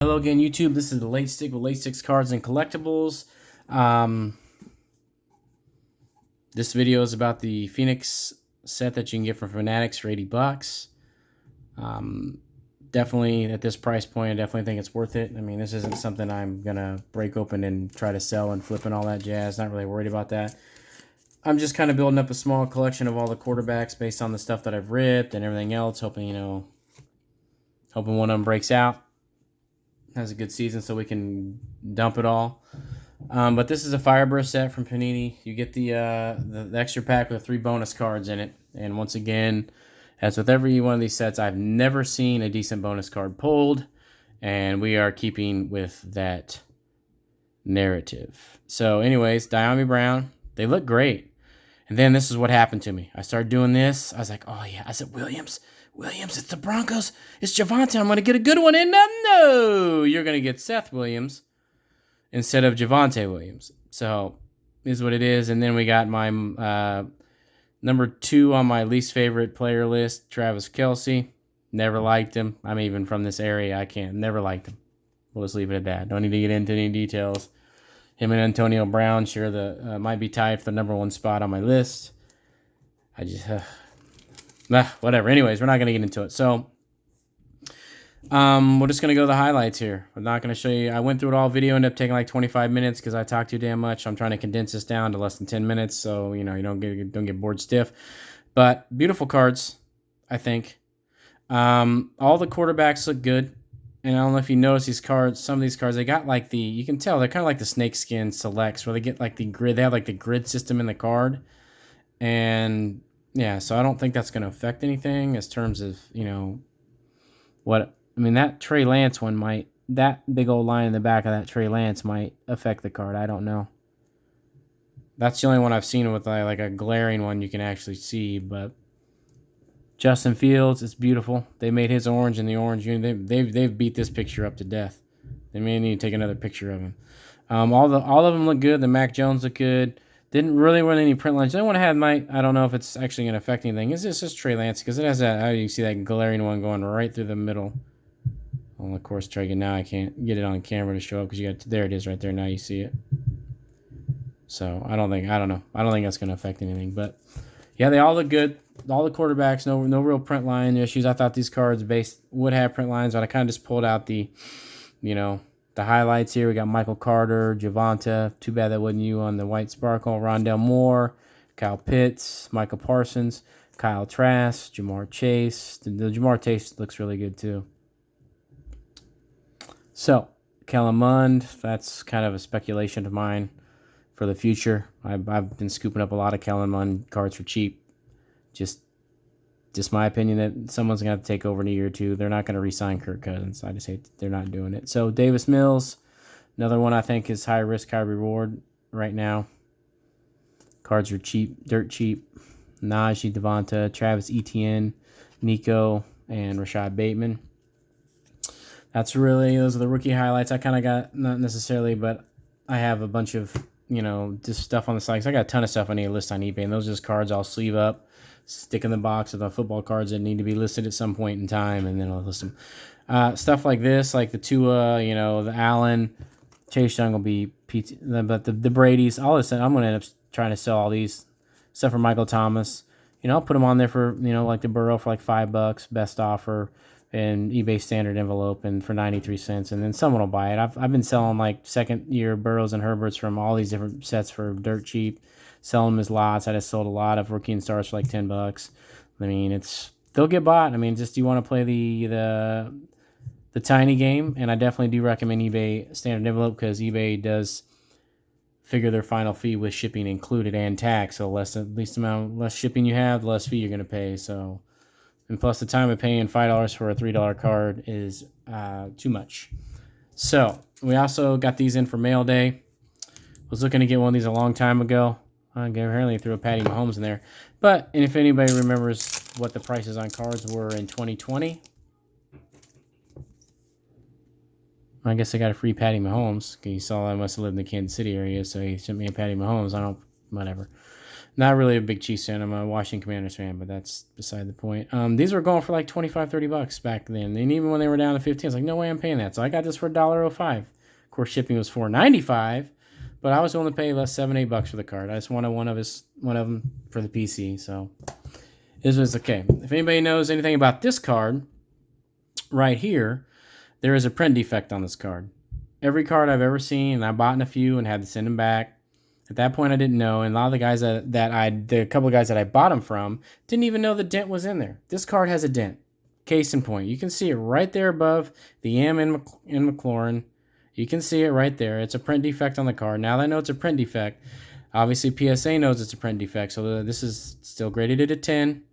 Hello again, YouTube. This is the Late Stick with Late Sticks Cards and Collectibles. This video is about the Phoenix set that you can get from Fanatics for $80. Definitely at this price point, I definitely think it's worth it. I mean, this isn't something I'm gonna break open and try to sell and flip and all that jazz. Not really worried about that. I'm just kind of building up a small collection of all the quarterbacks based on the stuff that I've ripped and everything else, hoping hoping one of them breaks out, has a good season so we can dump it all. But this is a Fireburst set from Panini. You get the extra pack with 3 bonus cards in it. And once again, as with every one of these sets, I've never seen a decent bonus card pulled. And we are keeping with that narrative. So anyways, Diami Brown, they look great. And then this is what happened to me. I started doing this. I was like, oh yeah. I said, Williams, it's the Broncos. It's Javonte. I'm going to get a good one. And no, you're going to get Seth Williams instead of Javonte Williams. So, is what it is. And then we got my number 2 on my least favorite player list, Travis Kelce. Never liked him. I'm even from this area. Never liked him. We'll just leave it at that. Don't need to get into any details. Him and Antonio Brown, sure, might be tied for the number 1 spot on my list. I just, whatever. Anyways, we're not going to get into it. So, we're just going to go to the highlights here. I'm not going to show you. I went through it all video, ended up taking like 25 minutes because I talked too damn much. I'm trying to condense this down to less than 10 minutes so, you don't get bored stiff. But beautiful cards, I think. All the quarterbacks look good. And I don't know if you notice these cards, some of these cards, they got like you can tell they're kind of like the snakeskin selects where they get like the grid. They have like the grid system in the card. And yeah, so I don't think that's going to affect anything as terms of, that Trey Lance one might, that big old line in the back of that Trey Lance might affect the card. I don't know. That's the only one I've seen with like a glaring one you can actually see, but Justin Fields, it's beautiful. They made his orange and the orange unit. They've beat this picture up to death. They may need to take another picture of him. All of them look good. The Mac Jones look good. Didn't really run any print lines. The only one I had I don't know if it's actually going to affect anything. Is this just Trey Lance? Because it has that, how you see that glaring one going right through the middle. Well, of course, now I can't get it on camera to show up because there it is right there. Now you see it. So I don't know. I don't think that's going to affect anything. But yeah, they all look good. All the quarterbacks, no real print line issues. I thought these cards would have print lines, but I kind of just pulled out the highlights here. We got Michael Carter, Javonte. Too bad that wasn't you on the white sparkle. Rondell Moore, Kyle Pitts, Michael Parsons, Kyle Trask, Jamar Chase. The Jamar Chase looks really good too. So, Kellen Mond, that's kind of a speculation of mine for the future. I've been scooping up a lot of Kellen Mond cards for cheap. Just my opinion that someone's going to have to take over in a year or two. They're not going to re-sign Kirk Cousins. I just hate they're not doing it. So, Davis Mills, another one I think is high risk, high reward right now. Cards are cheap, dirt cheap. Najee, Devonta, Travis Etienne, Nico, and Rashad Bateman. Those are the rookie highlights. I kind of got, not necessarily, but I have a bunch of, just stuff on the side. I got a ton of stuff I need to list on eBay, and those are just cards I'll sleeve up, stick in the box of the football cards that need to be listed at some point in time, and then I'll list them. Stuff like this, like the Tua, the Allen, Chase Young will be PT, but the Brady's, all this, I'm going to end up trying to sell all these, except for Michael Thomas. I'll put them on there for, like the Burrow for like $5, best offer, and eBay standard envelope and for 93 cents, and then someone will buy it. I've been selling like second-year Burrows and Herberts from all these different sets for dirt cheap, selling them as lots. I just sold a lot of rookie and stars for like $10. I mean, they'll get bought. I mean, just you want to play the tiny game, and I definitely do recommend eBay standard envelope because eBay does figure their final fee with shipping included and tax. So less shipping you have, the less fee you're going to pay. So. And plus the time of paying $5 for a $3 card is too much. So we also got these in for mail day. Was looking to get one of these a long time ago. I apparently threw a Patty Mahomes in there. And if anybody remembers what the prices on cards were in 2020, I guess I got a free Patty Mahomes. You saw I must have lived in the Kansas City area, so he sent me a Patty Mahomes. Whatever. Not really a big Chiefs fan. I'm a Washington Commanders fan, but that's beside the point. These were going for like 25, $30 back then. And even when they were down to 15, I was like, no way I'm paying that. So I got this for $1.05. Of course, shipping was $4.95, but I was willing to pay less $7, $8 for the card. I just wanted one of them for the PC. So this was okay. If anybody knows anything about this card right here, there is a print defect on this card. Every card I've ever seen, and I bought in a few and had to send them back. At that point, I didn't know, and a lot of the guys the couple of guys that I bought them from didn't even know the dent was in there. This card has a dent. Case in point, you can see it right there above the M in McLaurin. You can see it right there. It's a print defect on the card. Now that I know it's a print defect, obviously PSA knows it's a print defect, so this is still graded at a 10.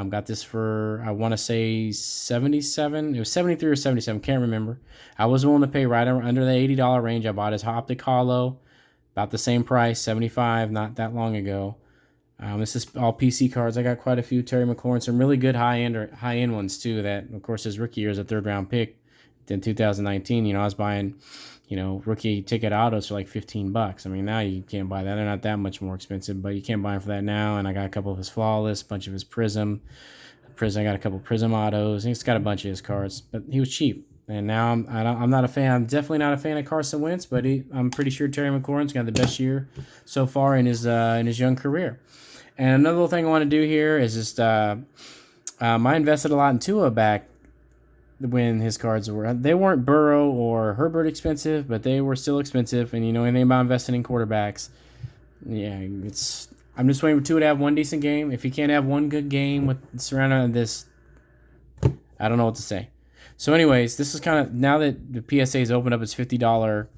Got this for, I want to say 77. It was 73 or 77. Can't remember. I was willing to pay right under the $80 range. I bought his Optic Hollow. About the same price, 75, not that long ago. This is all PC cards. I got quite a few Terry McLaurin, some really good high-end ones too. That, of course, his rookie year is a third-round pick. In 2019, I was buying, rookie ticket autos for like $15. I mean, now you can't buy that. They're not that much more expensive, but you can't buy them for that now. And I got a couple of his Flawless, a bunch of his Prism. I got a couple of Prism autos. He's got a bunch of his cards, but he was cheap. And now I'm not a fan. I'm definitely not a fan of Carson Wentz, but I'm pretty sure Terry McLaurin's got the best year so far in his young career. And another little thing I want to do here is just I invested a lot in Tua back when his cards they weren't Burrow or Herbert expensive, but they were still expensive. And you know anything about investing in quarterbacks? Yeah, I'm just waiting for Tua to have one decent game. If he can't have one good game with surrounding this, I don't know what to say. So anyways, this is kind of, now that the PSA has opened up its $50,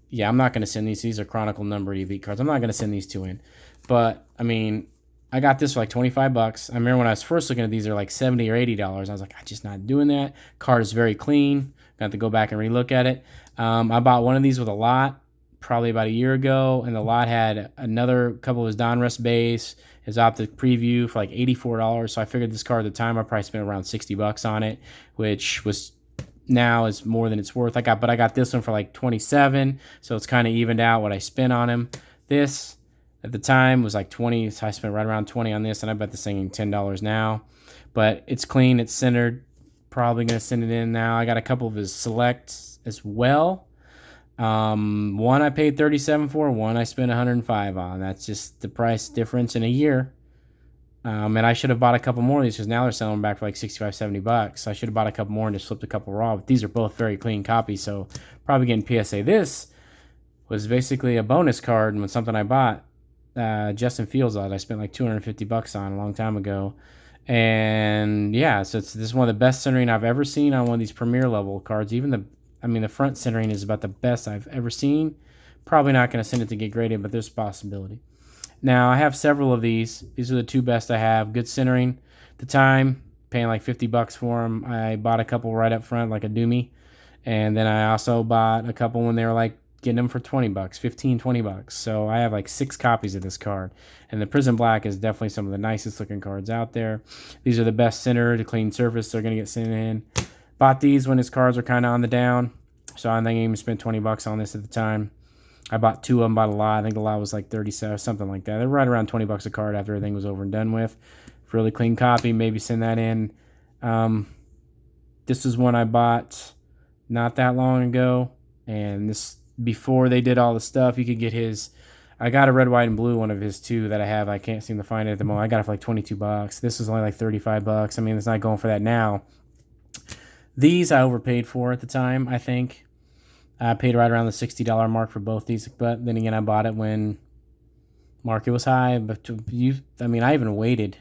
yeah, I'm not going to send these. These are Chronicle numbered Elite cards. I'm not going to send these two in. But, I mean, I got this for like $25. I remember when I was first looking at these, they're like $70 or $80. I was like, I'm just not doing that. Card is very clean. Got to go back and relook at it. I bought one of these with a lot probably about a year ago, and the lot had another couple of his Donruss base, his Optic Preview for like $84. So I figured this card at the time I probably spent around $60 on it, which was now is more than it's worth. But I got this one for like $27, so it's kind of evened out what I spent on him. This at the time was like $20, so I spent right around $20 on this, and I bet this thing $10 now. But it's clean, it's centered. Probably gonna send it in now. I got a couple of his selects as well. One I paid $37 for, one I spent $105 on. That's just the price difference in a year. And I should have bought a couple more of these because now they're selling them back for like $65, $70. I should have bought a couple more and just flipped a couple raw. But these are both very clean copies, so probably getting PSA. This was basically a bonus card and something I bought. Justin Fields I spent like $250 on a long time ago. And yeah, so this is one of the best centering I've ever seen on one of these premier level cards. Even the front centering is about the best I've ever seen. Probably not going to send it to get graded, but there's a possibility. Now, I have several of these. These are the two best I have. Good centering. At the time, paying like $50 for them. I bought a couple right up front, like a Doomy. And then I also bought a couple when they were like getting them for $20, $15, $20. So I have like 6 copies of this card. And the Prism Black is definitely some of the nicest looking cards out there. These are the best centered, the clean surface. They're going to get sent in. Bought these when his cards were kind of on the down. So I think I even spent $20 on this at the time. I bought 2 of them, bought a lot. I think the lot was like 37, something like that. They're right around $20 a card after everything was over and done with. Really clean copy. Maybe send that in. This is one I bought not that long ago. And this, before they did all the stuff, you could get his. I got a red, white, and blue one of his too that I have. I can't seem to find it at the moment. I got it for like $22. This is only like $35. I mean, it's not going for that now. These I overpaid for at the time, I think. I paid right around the $60 mark for both these, but then again, I bought it when market was high. But I even waited.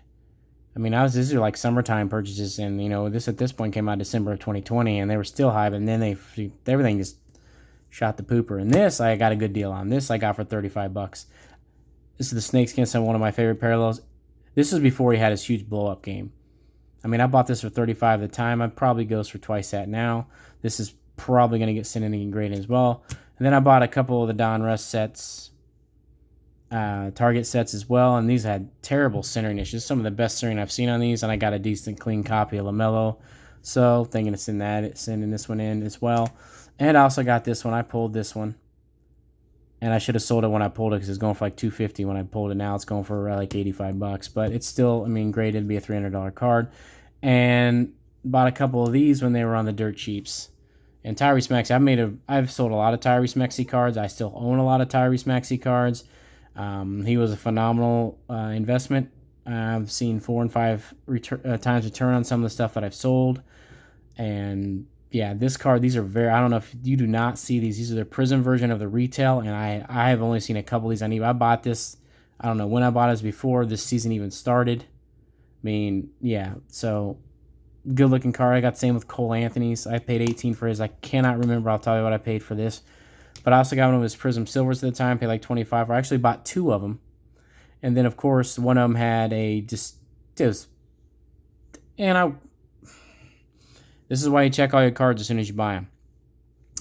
These are like summertime purchases, and this at this point came out December of 2020, and they were still high. But then everything just shot the pooper. And this I got a good deal on. This I got for $35. This is the Snakeskin, one of my favorite parallels. This is before he had his huge blow up game. I bought this for $35 at the time. It probably goes for twice that now. This is probably going to get sent in and graded as well. And then I bought a couple of the Donruss sets, Target sets as well. And these had terrible centering issues. Some of the best centering I've seen on these. And I got a decent clean copy of LaMelo. So thinking of sending this one in as well. And I also got this one. I pulled this one. and I should have sold it when I pulled it because it's going for like $250 when I pulled it. Now it's going for like $85, but it's still, I mean, graded to be a $300 card. And bought a couple of these when they were on the dirt cheaps. And Tyrese Maxey, I've sold a lot of Tyrese Maxey cards. I still own a lot of Tyrese Maxey cards. He was a phenomenal investment. I've seen 4 and 5 times return on some of the stuff that I've sold. And yeah, this card, these are very, I don't know if you do not see these. These are the Prism version of the retail, and I have only seen a couple of these on eBay. I bought this, I don't know when I bought this before this season even started. I mean, yeah, so good looking card. I got the same with Cole Anthony's. I paid $18 for his. I cannot remember. I'll tell you what I paid for this. But I also got one of his Prism Silvers at the time. Paid like $25. I actually bought 2 of them. And then, of course, one of them had this is why you check all your cards as soon as you buy them.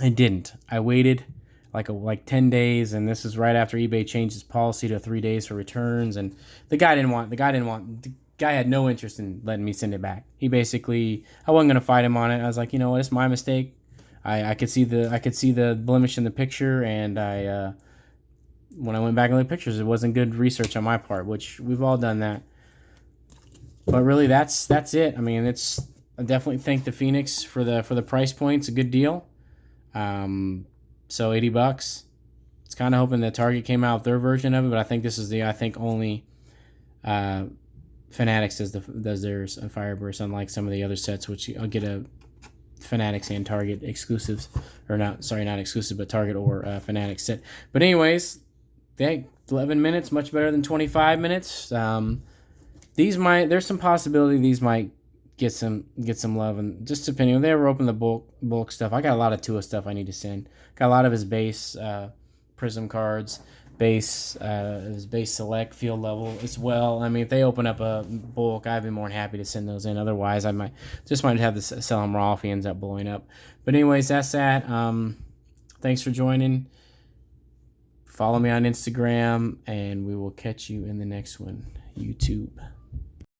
I didn't. I waited like 10 days, and this is right after eBay changed its policy to 3 days for returns. And the guy had no interest in letting me send it back. He basically, I wasn't gonna fight him on it. I was like, you know what, it's my mistake. I could see the blemish in the picture, and when I went back and looked at pictures, it wasn't good research on my part, which we've all done that. But really, that's it. I mean, I definitely thank the Phoenix for the price point. It's a good deal. So $80. It's kind of hoping that Target came out with their version of it, but I think this is only Fanatics does theirs on Fireburst, unlike some of the other sets, which I'll get a Fanatics and Target exclusives, or not exclusive, but Target or Fanatics set. But anyways, 11 minutes, much better than 25 minutes. There's some possibility these might get some love, and just depending on they ever open the bulk stuff. I got a lot of Tua stuff I need to send. Got a lot of his base Prism cards. His base select field level as well. I mean, if they open up a bulk, I'd be more than happy to send those in. Otherwise, I might have to sell them raw if he ends up blowing up. But anyways, that's that. Thanks for joining. Follow me on Instagram, and we will catch you in the next one. YouTube.